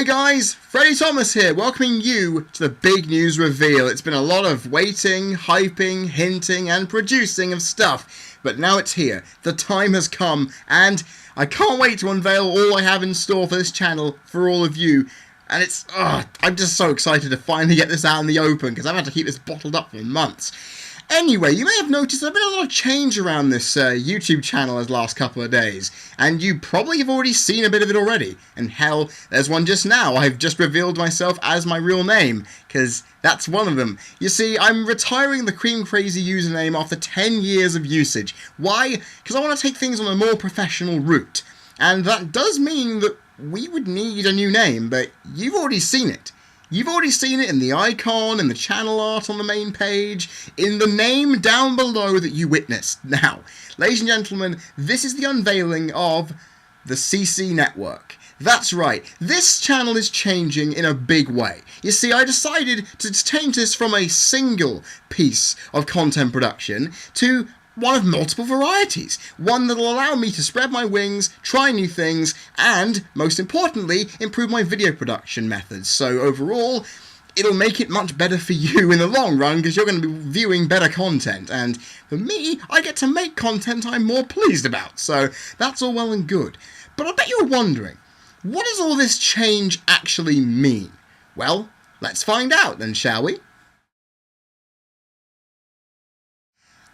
Hey guys, Freddie Thomas here, welcoming you to the big news reveal. It's been a lot of waiting, hyping, hinting, and producing of stuff, but now it's here. The time has come, and I can't wait to unveil all I have in store for this channel for all of you. And I'm just so excited to finally get this out in the open, because I've had to keep this bottled up for months. Anyway, you may have noticed there's been a lot of change around this YouTube channel these last couple of days, and you probably have already seen a bit of it already. And hell, there's one just now. I've just revealed myself as my real name, because that's one of them. You see, I'm retiring the CreamCrazy username after 10 years of usage. Why? Because I want to take things on a more professional route. And that does mean that we would need a new name, but you've already seen it. You've already seen it in the icon, in the channel art on the main page, in the name down below that you witnessed. Now, ladies and gentlemen, this is the unveiling of the CC Network. That's right, this channel is changing in a big way. You see, I decided to change this from a single piece of content production to one of multiple varieties. One that will allow me to spread my wings, try new things, and, most importantly, improve my video production methods. So overall, it'll make it much better for you in the long run, because you're going to be viewing better content. And for me, I get to make content I'm more pleased about. So that's all well and good. But I bet you're wondering, what does all this change actually mean? Well, let's find out then, shall we?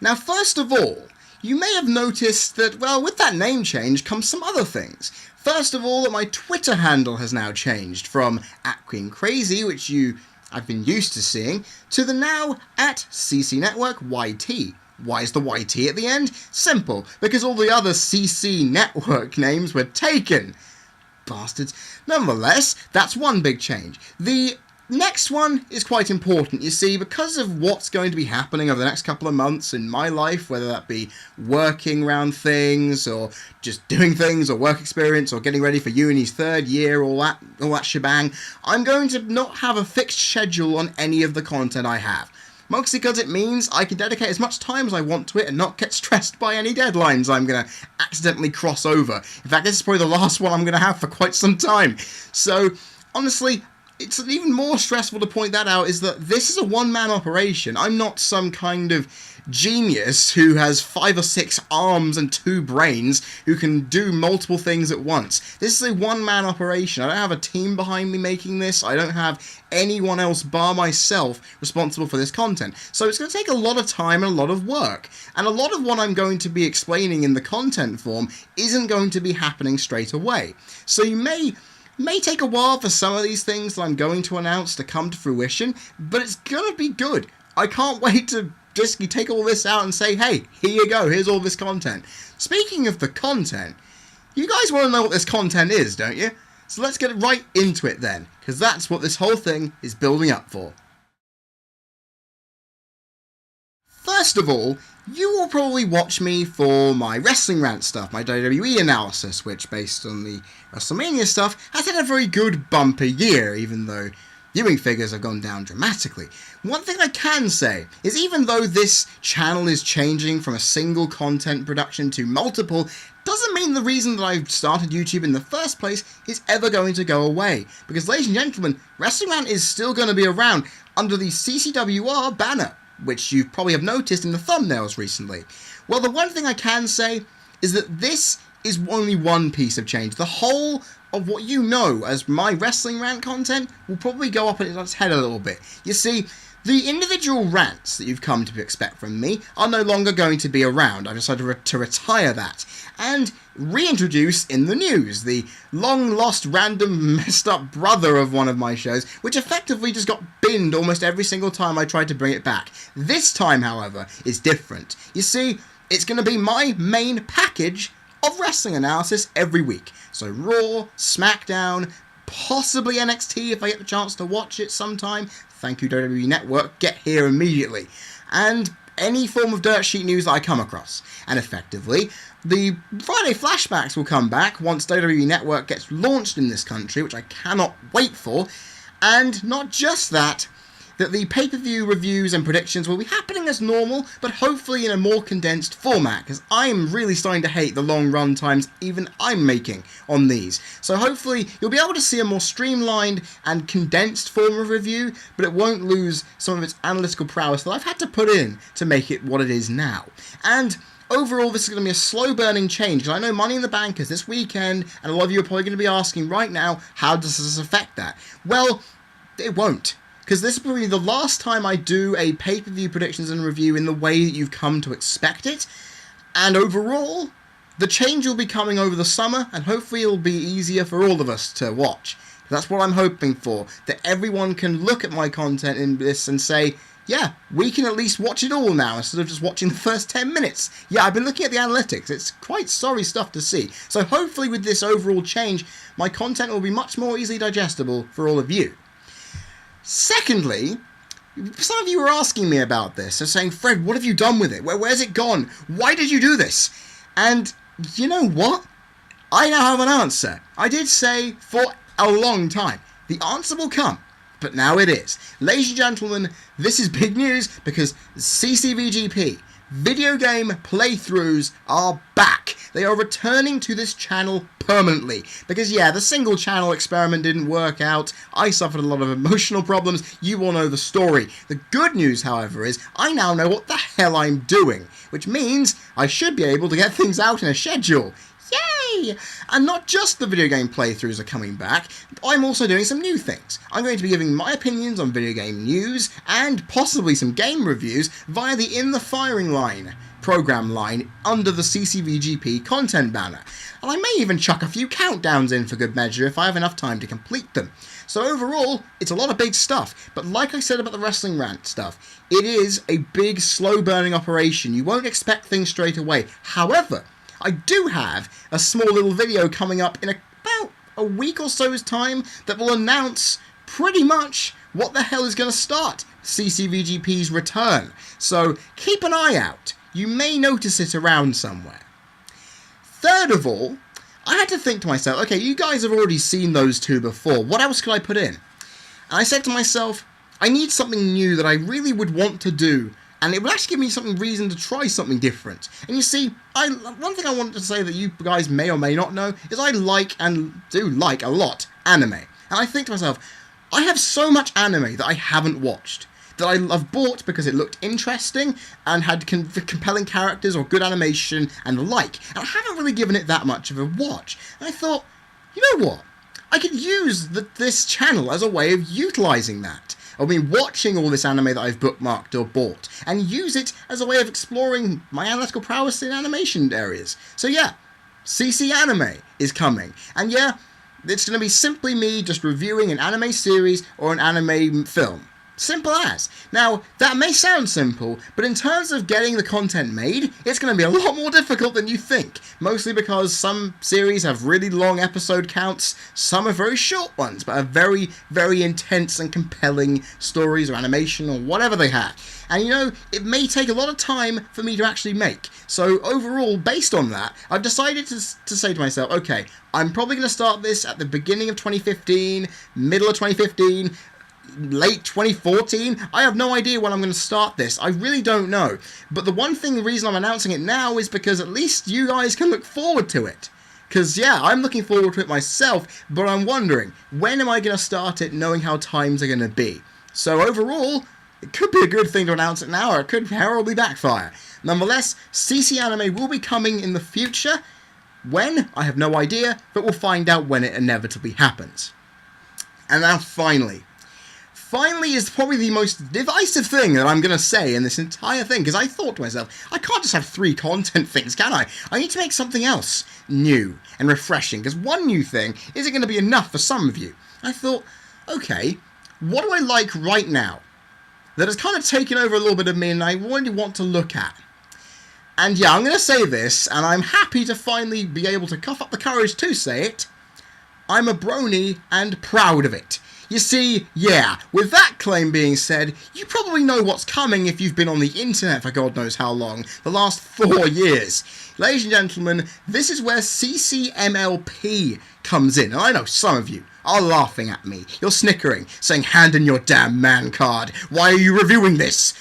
Now, first of all, you may have noticed that, well, with that name change comes some other things. First of all, that my Twitter handle has now changed from @CreamCrazy, which I've been used to seeing, to the now @CCNetworkYT. Why is the YT at the end? Simple, because all the other CC Network names were taken. Bastards. Nonetheless, that's one big change. The next one is quite important. You see, because of what's going to be happening over the next couple of months in my life, whether that be working around things, or just doing things, or work experience, or getting ready for uni's third year, all that shebang, I'm going to not have a fixed schedule on any of the content I have. Mostly because it means I can dedicate as much time as I want to it and not get stressed by any deadlines I'm going to accidentally cross over. In fact, this is probably the last one I'm going to have for quite some time. So, honestly, it's even more stressful to point that out is that this is a one-man operation. I'm not some kind of genius who has 5 or 6 arms and 2 brains who can do multiple things at once. This is a one-man operation. I don't have a team behind me making this. I don't have anyone else bar myself responsible for this content. So it's going to take a lot of time and a lot of work. And a lot of what I'm going to be explaining in the content form isn't going to be happening straight away. So you may take a while for some of these things that I'm going to announce to come to fruition, but it's going to be good. I can't wait to just take all this out and say, hey, here you go, here's all this content. Speaking of the content, you guys want to know what this content is, don't you? So let's get right into it then, because that's what this whole thing is building up for. First of all, you will probably watch me for my wrestling rant stuff, my WWE analysis, which, based on the WrestleMania stuff, has had a very good bumper year, even though viewing figures have gone down dramatically. One thing I can say is even though this channel is changing from a single content production to multiple, doesn't mean the reason that I started YouTube in the first place is ever going to go away. Because, ladies and gentlemen, Wrestling Rant is still going to be around under the CCWR banner, which you probably have noticed in the thumbnails recently. Well, the one thing I can say is that this is only one piece of change. The whole of what you know as my Wrestling Rant content will probably go up in its head a little bit. You see, the individual rants that you've come to expect from me are no longer going to be around. I've decided to retire that and reintroduce in the news the long-lost, random, messed-up brother of one of my shows, which effectively just got binned almost every single time I tried to bring it back. This time, however, is different. You see, it's going to be my main package of wrestling analysis every week. So Raw, SmackDown, possibly NXT if I get the chance to watch it sometime. Thank you, WWE Network. Get here immediately. And any form of dirt sheet news that I come across. And effectively, the Friday flashbacks will come back once WWE Network gets launched in this country, which I cannot wait for. And not just that, that the pay-per-view reviews and predictions will be happening as normal, but hopefully in a more condensed format, because I'm really starting to hate the long run times even I'm making on these. So hopefully you'll be able to see a more streamlined and condensed form of review, but it won't lose some of its analytical prowess that I've had to put in to make it what it is now. And overall, this is going to be a slow-burning change, because I know Money in the Bank is this weekend, and a lot of you are probably going to be asking right now, how does this affect that? Well, it won't. Because this will be the last time I do a pay-per-view predictions and review in the way that you've come to expect it. And overall, the change will be coming over the summer, and hopefully it'll be easier for all of us to watch. That's what I'm hoping for, that everyone can look at my content in this and say, yeah, we can at least watch it all now, instead of just watching the first 10 minutes. Yeah, I've been looking at the analytics. It's quite sorry stuff to see. So hopefully with this overall change, my content will be much more easily digestible for all of you. Secondly, some of you were asking me about this and saying, Fred, what have you done with it? Where's it gone? Why did you do this? And you know what? I now have an answer. I did say for a long time, the answer will come, but now it is. Ladies and gentlemen, this is big news because CCVGP video game playthroughs are back. They are returning to this channel permanently. Because yeah, the single channel experiment didn't work out. I suffered a lot of emotional problems. You all know the story. The good news, however, is I now know what the hell I'm doing. Which means I should be able to get things out in a schedule. Yay! And not just the video game playthroughs are coming back, I'm also doing some new things. I'm going to be giving my opinions on video game news, and possibly some game reviews, via the In the Firing Line program line under the CCVGP content banner. And I may even chuck a few countdowns in for good measure if I have enough time to complete them. So overall, it's a lot of big stuff, but like I said about the Wrestling Rant stuff, it is a big, slow-burning operation. You won't expect things straight away. However, I do have a small little video coming up in about a week or so's time that will announce pretty much what the hell is going to start CCVGP's return. So keep an eye out. You may notice it around somewhere. Third of all, I had to think to myself, okay, you guys have already seen those two before. What else could I put in? And I said to myself, I need something new that I really would want to do, and it would actually give me something reason to try something different. And you see, one thing I wanted to say that you guys may or may not know is I like and do like a lot anime. And I think to myself, I have so much anime that I haven't watched, that I've bought because it looked interesting and had compelling characters or good animation and the like. And I haven't really given it that much of a watch. And I thought, you know what? I could use this channel as a way of utilising that. I mean, watching all this anime that I've bookmarked or bought, and use it as a way of exploring my analytical prowess in animation areas. So yeah, CC Anime is coming. And yeah, it's going to be simply me just reviewing an anime series or an anime film. Simple as. Now, that may sound simple, but in terms of getting the content made, it's going to be a lot more difficult than you think. Mostly because some series have really long episode counts, some are very short ones, but are very, very intense and compelling stories or animation or whatever they have. And you know, it may take a lot of time for me to actually make. So overall, based on that, I've decided to say to myself, okay, I'm probably going to start this at the beginning of 2015, middle of 2015, late 2014. I have no idea when I'm going to start this. I really don't know. But the reason I'm announcing it now is because at least you guys can look forward to it. Because yeah, I'm looking forward to it myself, but I'm wondering, when am I going to start it knowing how times are going to be? So overall, it could be a good thing to announce it now, or it could horribly backfire. Nonetheless, CC Anime will be coming in the future. When? I have no idea, but we'll find out when it inevitably happens. And now finally is probably the most divisive thing that I'm going to say in this entire thing, because I thought to myself, I can't just have 3 content things, can I? I need to make something else new and refreshing, because one new thing isn't going to be enough for some of you. I thought, okay, what do I like right now that has kind of taken over a little bit of me and I really want to look at? And yeah, I'm going to say this, and I'm happy to finally be able to cough up the courage to say it. I'm a brony and proud of it. You see, yeah, with that claim being said, you probably know what's coming if you've been on the internet for God knows how long, the last 4 years. Ladies and gentlemen, this is where CCMLP comes in. And I know some of you are laughing at me. You're snickering, saying, hand in your damn man card. Why are you reviewing this?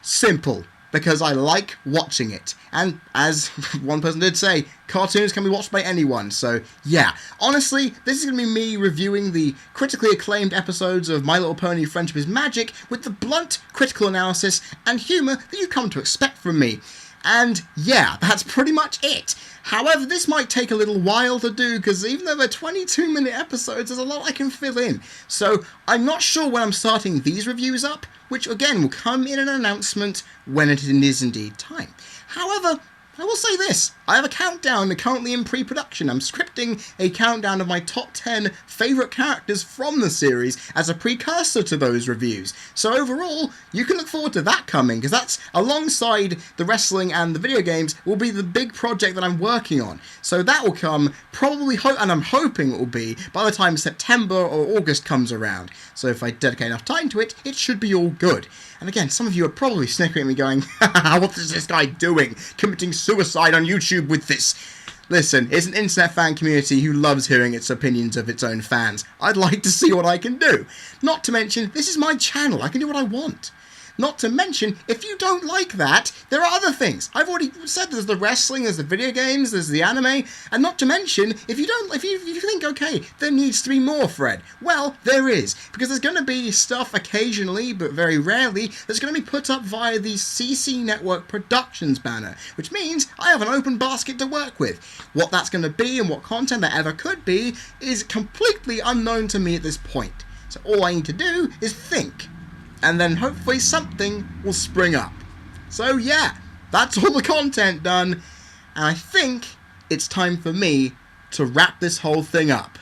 Simple. Because I like watching it. And as one person did say, cartoons can be watched by anyone. So, yeah. Honestly, this is going to be me reviewing the critically acclaimed episodes of My Little Pony Friendship is Magic with the blunt critical analysis and humour that you've come to expect from me. And yeah, that's pretty much it. However, this might take a little while to do, because even though they're 22-minute episodes, there's a lot I can fill in. So I'm not sure when I'm starting these reviews up, which again will come in an announcement when it is indeed time. However, I will say this, I have a countdown currently in pre-production. I'm scripting a countdown of my top 10 favourite characters from the series as a precursor to those reviews. So overall, you can look forward to that coming, because that's, alongside the wrestling and the video games, will be the big project that I'm working on. So that will come probably, and I'm hoping it will be, by the time September or August comes around. So if I dedicate enough time to it, it should be all good. And again, some of you are probably snickering at me going, what is this guy doing? Committing suicide on YouTube with this? Listen, it's an internet fan community who loves hearing its opinions of its own fans. I'd like to see what I can do. Not to mention, this is my channel. I can do what I want. Not to mention, if you don't like that, there are other things. I've already said there's the wrestling, there's the video games, there's the anime, and not to mention, if you think, okay, there needs to be more, Fred, well, there is. Because there's going to be stuff occasionally, but very rarely, that's going to be put up via the CC Network Productions banner, which means I have an open basket to work with. What that's going to be and what content that ever could be is completely unknown to me at this point. So all I need to do is think. And then hopefully something will spring up. So yeah, that's all the content done, and I think it's time for me to wrap this whole thing up.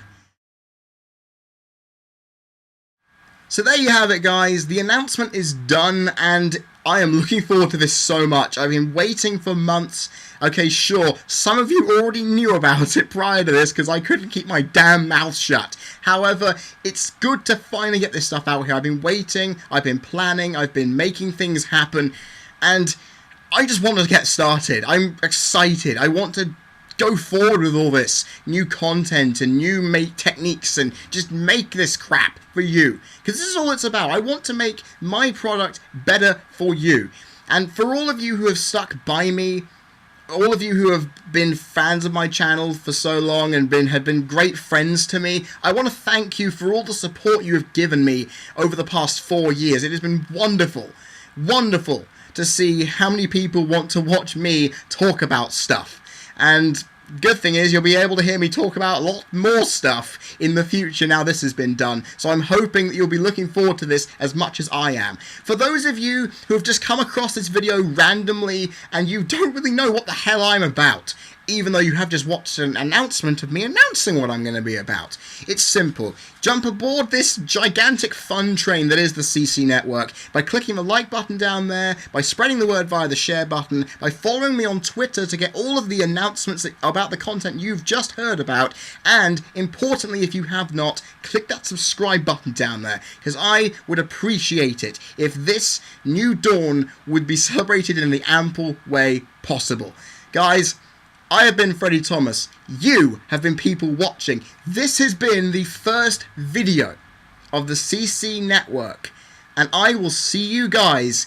So there you have it, guys. The announcement is done, and I am looking forward to this so much. I've been waiting for months. Okay, sure, some of you already knew about it prior to this because I couldn't keep my damn mouth shut. However, it's good to finally get this stuff out here. I've been waiting, I've been planning, I've been making things happen, and I just want to get started. I'm excited. I want to go forward with all this new content and new techniques and just make this crap for you. Because this is all it's about. I want to make my product better for you. And for all of you who have stuck by me, all of you who have been fans of my channel for so long and have been great friends to me, I want to thank you for all the support you have given me over the past 4 years. It has been wonderful, wonderful to see how many people want to watch me talk about stuff. And good thing is you'll be able to hear me talk about a lot more stuff in the future now this has been done. So I'm hoping that you'll be looking forward to this as much as I am. For those of you who have just come across this video randomly and you don't really know what the hell I'm about, even though you have just watched an announcement of me announcing what I'm going to be about. It's simple. Jump aboard this gigantic fun train that is the CC Network by clicking the like button down there, by spreading the word via the share button, by following me on Twitter to get all of the announcements about the content you've just heard about, and, importantly, if you have not, click that subscribe button down there, because I would appreciate it if this new dawn would be celebrated in the ample way possible. Guys, I have been Freddie Thomas. You have been people watching. This has been the first video of the CC Network. And I will see you guys,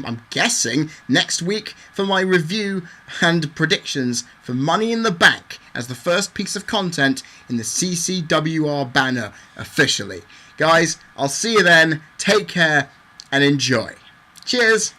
I'm guessing, next week for my review and predictions for Money in the Bank as the first piece of content in the CCWR banner officially. Guys, I'll see you then. Take care and enjoy. Cheers.